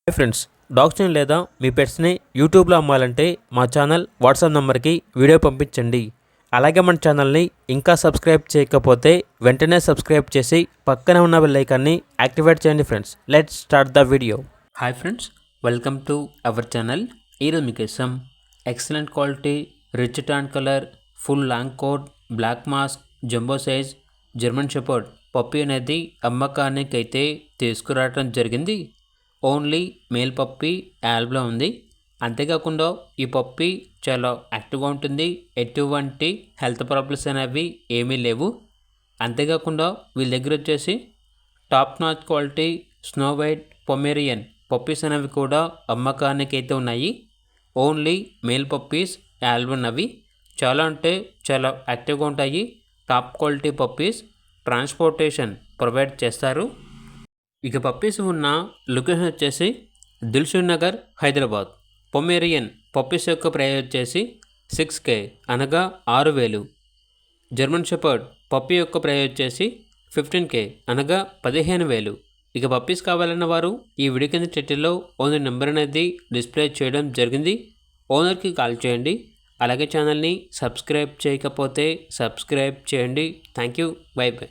Hi friends, డాగ్స్ని లేదా మీ పెట్స్ని యూట్యూబ్లో అమ్మాలంటే మా ఛానల్ వాట్సాప్ నెంబర్కి వీడియో పంపించండి. అలాగే మన ఛానల్ని ఇంకా సబ్స్క్రైబ్ చేయకపోతే వెంటనే సబ్స్క్రైబ్ చేసి పక్కనే ఉన్న బెల్ ఐకాన్ని యాక్టివేట్ చేయండి. Friends, let's start the video. Hi friends, welcome to our channel. ఈరోజు మీకోసం excellent quality rich tan colour full long coat black mask jumbo size German shepherd puppy అనేది అమ్మకానికి అయితే తీసుకురావడం జరిగింది. ఓన్లీ మేల్ పప్పీ యాల్బ్లో ఉంది. అంతేకాకుండా ఈ పప్పీ చాలా యాక్టివ్గా ఉంటుంది. ఎటువంటి హెల్త్ ప్రాబ్లమ్స్ అనేవి ఏమీ లేవు. అంతేకాకుండా వీళ్ళ దగ్గర వచ్చేసి top notch quality snow white Pomeranian puppies అనేవి కూడా అమ్మకానికి అయితే ఉన్నాయి. ఓన్లీ మేల్ పప్పీస్ యాల్బ్ ఉన్నవి. చాలా అంటే చాలా యాక్టివ్గా ఉంటాయి. Top quality puppies. Transportation provide చేస్తారు. ఇక పప్పీస్ ఉన్న లొకేషన్ వచ్చేసి దిల్షుక్ నగర్, హైదరాబాద్. పొమేరియన్ పప్పీస్ యొక్క ప్రైస్ వచ్చేసి 6K అనగా 6,000. జర్మన్ షెపర్డ్ పప్పీ యొక్క ప్రైస్ వచ్చేసి 15K అనగా 15,000. ఇక పప్పీస్ కావాలన్న వారు ఈ వీడియో కింద టైటిల్లో ఓనర్ నెంబర్ అనేది డిస్ప్లే చేయడం జరిగింది. ఓనర్కి కాల్ చేయండి. అలాగే ఛానల్ని సబ్స్క్రైబ్ చేయకపోతే సబ్స్క్రైబ్ చేయండి. Thank you. By by.